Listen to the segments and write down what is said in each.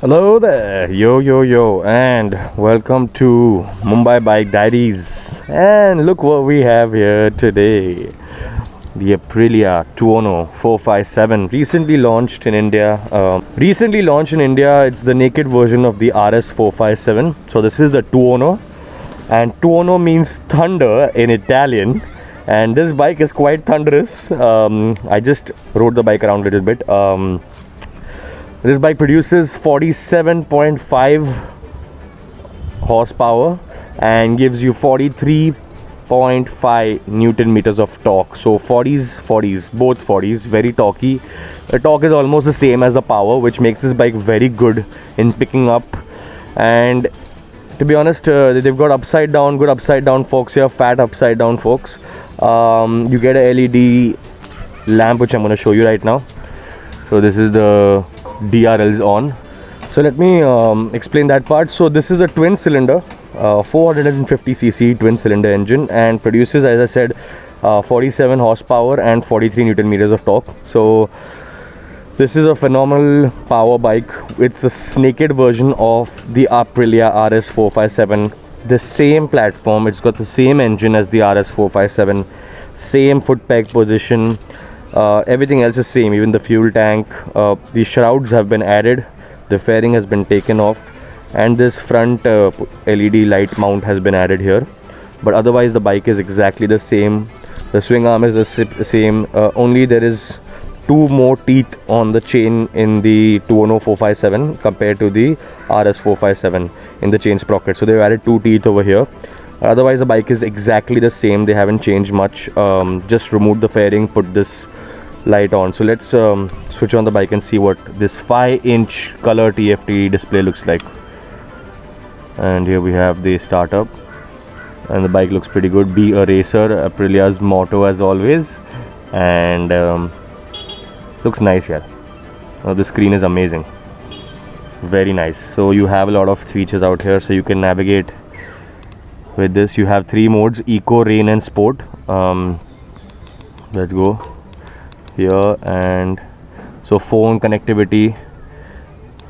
Hello there, yo, and welcome to Mumbai Bike Diaries. And look what we have here today, the Aprilia Tuono 457, recently launched in India. It's the naked version of the RS 457. So this is the Tuono, and Tuono means thunder in Italian. And this bike is quite thunderous. I just rode the bike around a little bit. This bike produces 47.5 horsepower and gives you 43.5 Newton meters of torque. So 40s, both 40s, very torquey. The torque is almost the same as the power, which makes this bike very good in picking up. And to be honest, they've got good upside down forks here, fat upside down forks. You get a LED lamp, which I'm going to show you right now. So this is the DRLs on. So let me explain that part. So this is a twin cylinder 450cc twin cylinder engine, and produces, as I said, 47 horsepower and 43 Newton meters of torque. So this is a phenomenal power bike. It's a naked version of the Aprilia RS 457, the same platform. It's got the same engine as the RS 457, same foot peg position. Everything else is same, even the fuel tank. The shrouds have been added, the fairing has been taken off, and this front LED light mount has been added here. But otherwise the bike is exactly the same. The swing arm is the same, only there is two more teeth on the chain in the Tuono 457 compared to the RS 457 in the chain sprocket. So they've added two teeth over here. Otherwise the bike is exactly the same. They haven't changed much. Just removed the fairing, put this light on. So let's switch on the bike and see what this 5-inch color TFT display looks like. And here we have the startup, and the bike looks pretty good. Be a racer, Aprilia's motto as always. And looks nice here. The screen is amazing, very nice. So you have a lot of features out here, so you can navigate with this. You have three modes: eco, rain and sport. Let's go here. And so phone connectivity,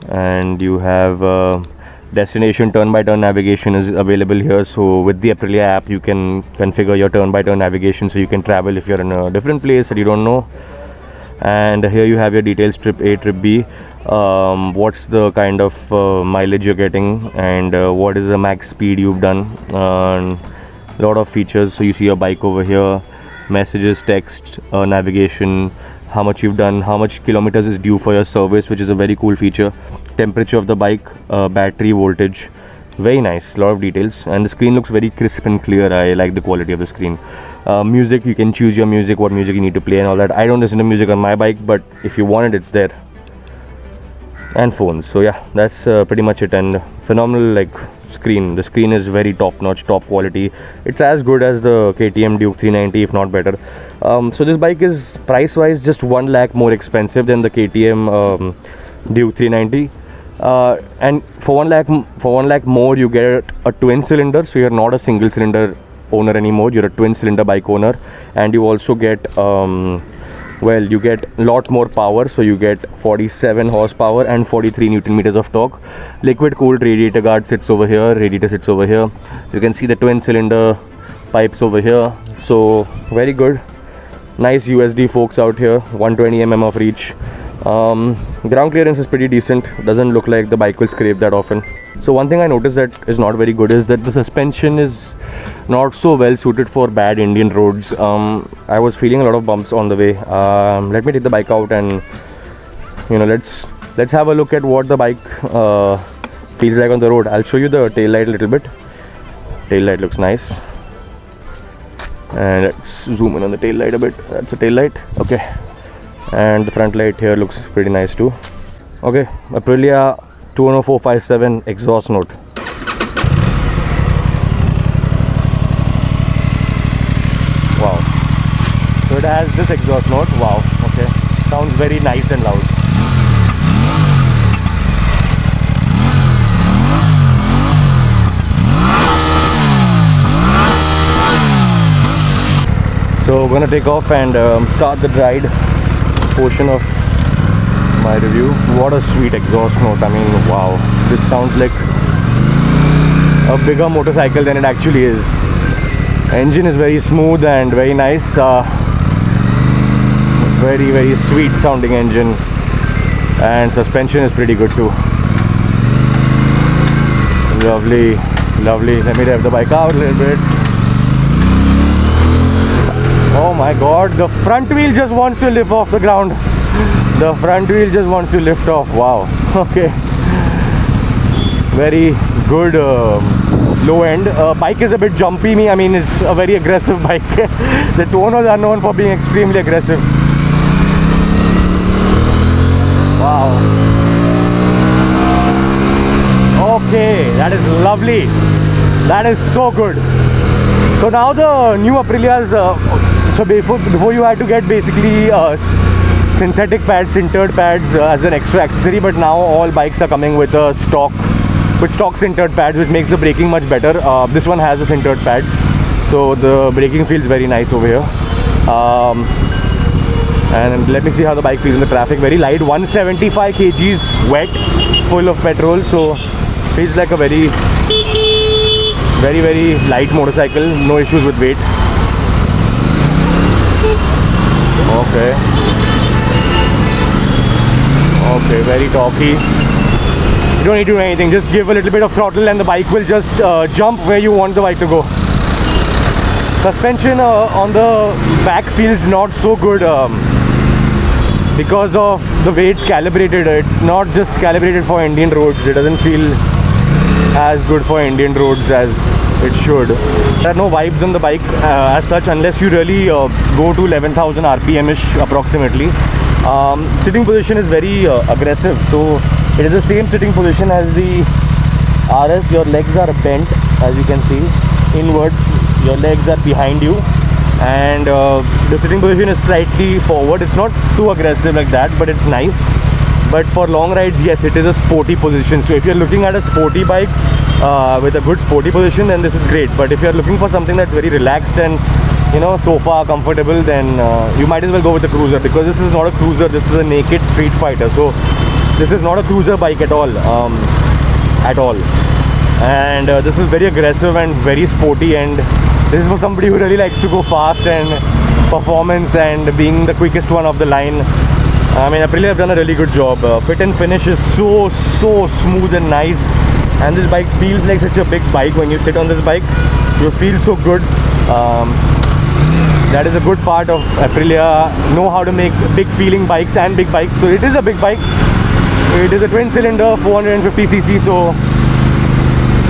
and you have destination turn-by-turn navigation is available here. So with the Aprilia app you can configure your turn-by-turn navigation, so you can travel if you're in a different place that you don't know. And here you have your details: trip A, trip B, what's the kind of mileage you're getting, and what is the max speed you've done, and a lot of features. So you see your bike over here, messages, text, navigation, how much you've done, how much kilometers is due for your service, which is a very cool feature, temperature of the bike, battery voltage. Very nice, a lot of details, and the screen looks very crisp and clear. I like the quality of the screen. Music, you can choose your music, what music you need to play and all that. I don't listen to music on my bike, but if you want it, it's there. And phones. So yeah, that's pretty much it. And phenomenal screen. The screen is very top notch, top quality. It's as good as the KTM Duke 390, if not better. So this bike is price wise just 1 lakh more expensive than the KTM Duke 390. And for 1 lakh more you get a twin cylinder, so you're not a single cylinder owner anymore, you're a twin cylinder bike owner. And you also get you get a lot more power. So you get 47 horsepower and 43 Newton meters of torque. Liquid cooled radiator guard sits over here, radiator sits over here. You can see the twin cylinder pipes over here. So very good, nice USD forks out here, 120 mm of reach. Ground clearance is pretty decent, doesn't look like the bike will scrape that often. So one thing I noticed that is not very good is that the suspension is not so well suited for bad Indian roads. I was feeling a lot of bumps on the way. Let me take the bike out and let's have a look at what the bike feels like on the road. I'll show you the tail light a little bit. Tail light looks nice, and let's zoom in on the tail light a bit. That's the tail light. Okay, and the front light here looks pretty nice too. Okay, Aprilia 20457 exhaust note. Wow, so it has this exhaust note. Wow, okay, sounds very nice and loud. So we're gonna take off and start the ride portion of my review. What a sweet exhaust note. I mean, wow, this sounds like a bigger motorcycle than it actually is. Engine is very smooth and very nice. Very, very sweet sounding engine, and suspension is pretty good too. Lovely, lovely. Let me rev the bike out a little bit. Oh my god, the front wheel just wants to lift off the ground. The front wheel just wants to lift off. Wow. Okay. Very good low end. Bike is a bit jumpy. I mean, it's a very aggressive bike. The Toners are known for being extremely aggressive. Wow. Okay, that is lovely. That is so good. So now the new Aprilias, so before you had to get basically synthetic pads, sintered pads as an extra accessory, but now all bikes are coming with a stock sintered pads, which makes the braking much better. This one has the sintered pads, so the braking feels very nice over here. And let me see how the bike feels in the traffic. Very light, 175 kgs wet, full of petrol, so feels like a very, very, very light motorcycle. No issues with weight. Okay. Okay, very torquey. You don't need to do anything. Just give a little bit of throttle and the bike will just jump where you want the bike to go. Suspension on the back feels not so good because of the way it's calibrated. It's not just calibrated for Indian roads. It doesn't feel as good for Indian roads as it should. There are no vibes on the bike as such, unless you really go to 11,000 RPM-ish approximately. Sitting position is very aggressive, so it is the same sitting position as the RS. Your legs are bent, as you can see, inwards. Your legs are behind you, and the sitting position is slightly forward. It's not too aggressive like that, but it's nice. But for long rides, yes, it is a sporty position. So if you're looking at a sporty bike with a good sporty position, then this is great. But if you're looking for something that's very relaxed and, you know, sofa comfortable, then you might as well go with a cruiser, because this is not a cruiser. This is a naked street fighter. So this is not a cruiser bike at all, and this is very aggressive and very sporty, and this is for somebody who really likes to go fast and performance and being the quickest one of the line. I mean, Aprilia have done a really good job. Fit and finish is so smooth and nice, and this bike feels like such a big bike. When you sit on this bike, you feel so good. That is a good part of Aprilia. Know how to make big feeling bikes and big bikes. So it is a big bike. It is a twin cylinder 450cc, so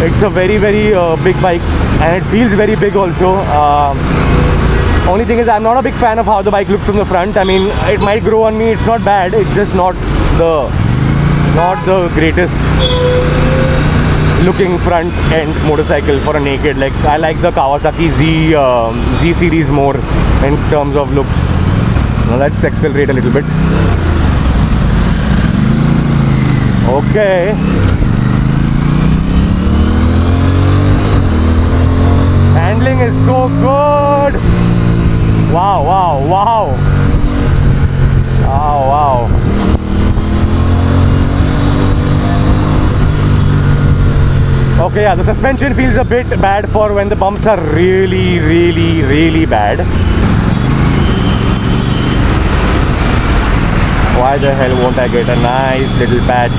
it's a very big bike, and it feels very big also. Only thing is, I'm not a big fan of how the bike looks from the front. I mean, it might grow on me. It's not bad. It's just not the greatest looking front end motorcycle for a naked. Like, I like the Kawasaki Z series more in terms of looks. Now let's accelerate a little bit. Okay. Handling is so good. Wow. Okay, yeah, the suspension feels a bit bad for when the bumps are really bad. Why the hell won't I get a nice little patch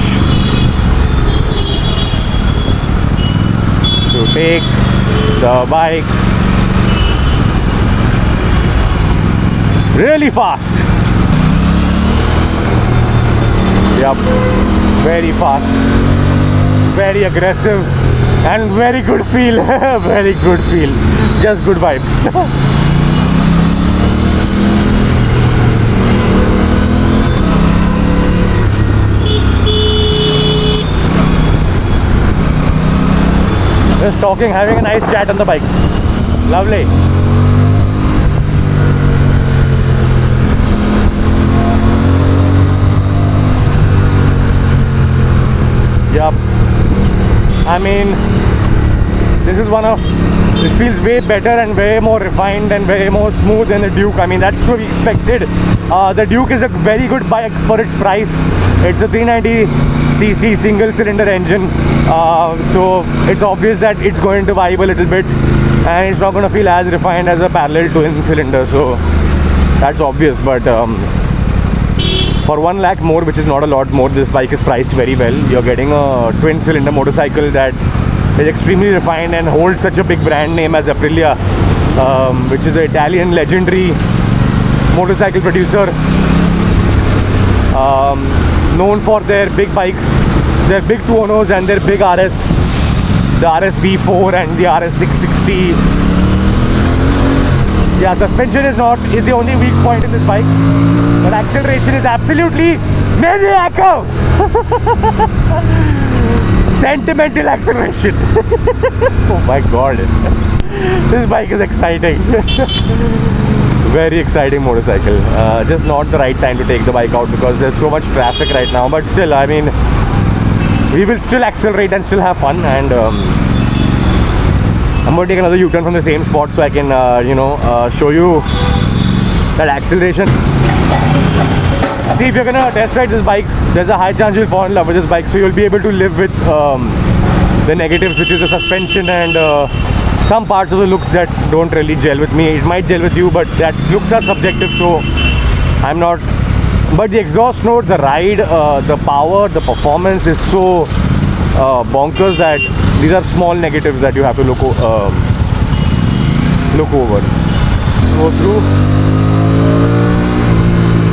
to take the bike really fast? Yup, very fast, very aggressive, and very good feel. Very good feel, just good vibes. Just talking, having a nice chat on the bikes. Lovely. Yup. I mean, this feels way better and way more refined and way more smooth than the Duke. I mean, that's to be expected. The Duke is a very good bike for its price. It's a 390cc single cylinder engine, so it's obvious that it's going to vibe a little bit, and it's not going to feel as refined as a parallel twin cylinder, so that's obvious. But for 1 lakh more, which is not a lot more, this bike is priced very well. You're getting a twin cylinder motorcycle that is extremely refined and holds such a big brand name as Aprilia, which is an Italian legendary motorcycle producer, known for their big bikes, their big 210s and their big RS, the RS V4 and the RS 660. Yeah, suspension is the only weak point in this bike, but acceleration is absolutely maniacal. Sentimental acceleration. Oh my god, this bike is exciting. Very exciting motorcycle. Just not the right time to take the bike out because there's so much traffic right now, but still, I mean, we will still accelerate and still have fun. And I'm going to take another U-turn from the same spot so I can show you that acceleration. See, if you're gonna test ride this bike, there's a high chance you'll fall in love with this bike, so you'll be able to live with the negatives, which is the suspension and some parts of the looks that don't really gel with me. It might gel with you, but that looks are subjective, so I'm not. But the exhaust note, the ride, the power, the performance is so bonkers that these are small negatives that you have to look over. Go through.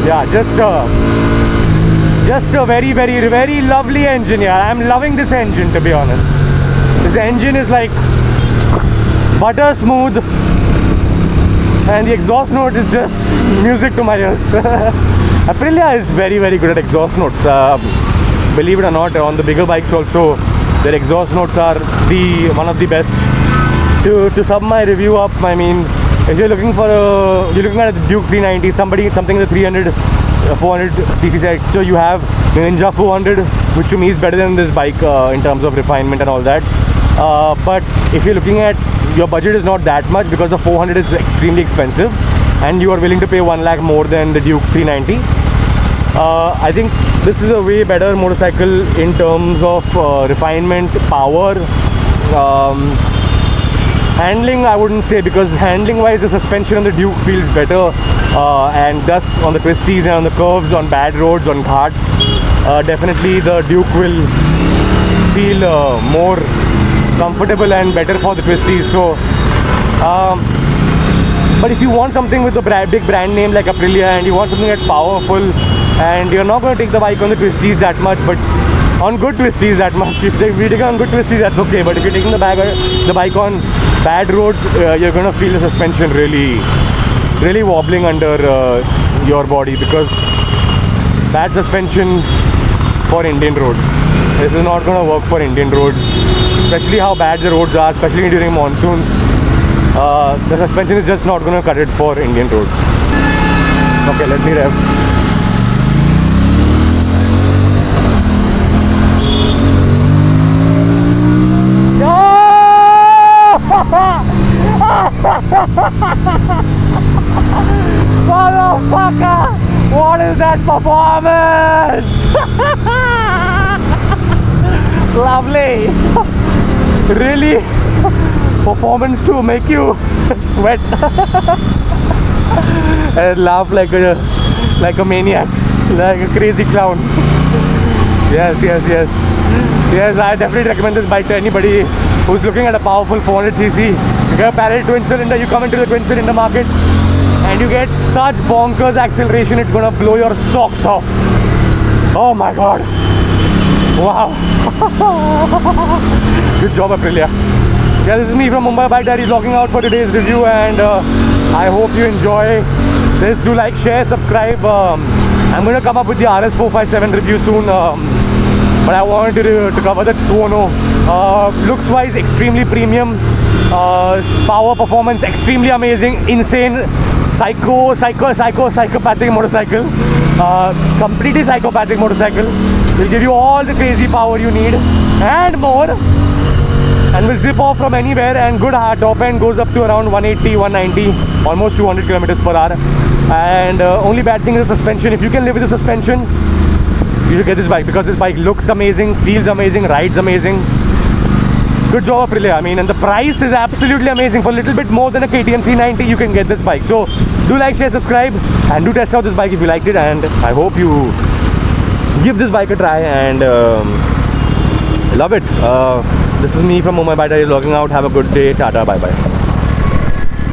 Yeah, just a very, very, very lovely engine here. I'm loving this engine, to be honest. This engine is like butter smooth, and the exhaust note is just music to my ears. Aprilia is very, very good at exhaust notes. Believe it or not, on the bigger bikes also, their exhaust notes are one of the best. To sum my review up, I mean, if you're looking at the Duke 390, something in the 300, 400cc sector, you have the Ninja 400, which to me is better than this bike in terms of refinement and all that. But if you're looking at, your budget is not that much because the 400 is extremely expensive, and you are willing to pay 1 lakh more than the Duke 390. I think this is a way better motorcycle in terms of refinement, power. Handling, I wouldn't say, because handling wise the suspension on the Duke feels better, and thus on the twisties and on the curves, on bad roads, on ghats, definitely the Duke will feel more comfortable and better for the twisties. So but if you want something with a big brand name like Aprilia, and you want something that's powerful, and you're not going to take the bike on the twisties that much, but on good twisties that much, if you take it on good twisties, that's okay. But if you're taking the bike on bad roads, you're going to feel the suspension really, really wobbling under your body, because bad suspension for Indian roads. This is not going to work for Indian roads, especially how bad the roads are, especially during monsoons. The suspension is just not going to cut it for Indian roads. Okay, let me rev. Motherfucker! What is that performance? Lovely! Really? Performance to make you sweat and laugh like a maniac, like a crazy clown. Yes, I definitely recommend this bike to anybody who's looking at a powerful 400cc. You get a parallel twin cylinder, you come into the twin cylinder market and you get such bonkers acceleration, it's gonna blow your socks off. Oh my god. Wow. Good job, Aprilia. Yeah, this is me from Mumbai Bike Diary logging out for today's review, and I hope you enjoy this. Do like, share, subscribe. I'm going to come up with the RS 457 review soon, but I wanted to cover the 210. Looks wise, extremely premium. Power performance, extremely amazing. Insane. Psychopathic motorcycle. Completely psychopathic motorcycle. Will give you all the crazy power you need and more, and will zip off from anywhere, and good top end goes up to around 180, 190, almost 200 kilometers per hour. And only bad thing is the suspension. If you can live with the suspension, you should get this bike because this bike looks amazing, feels amazing, rides amazing. Good job Aprilia. I mean, and the price is absolutely amazing. For a little bit more than a KTM 390 you can get this bike. So do like, share, subscribe, and do test out this bike if you liked it, and I hope you give this bike a try and love it. This is me from Mumbai Bike Diaries logging out. Have a good day. Tata, bye bye.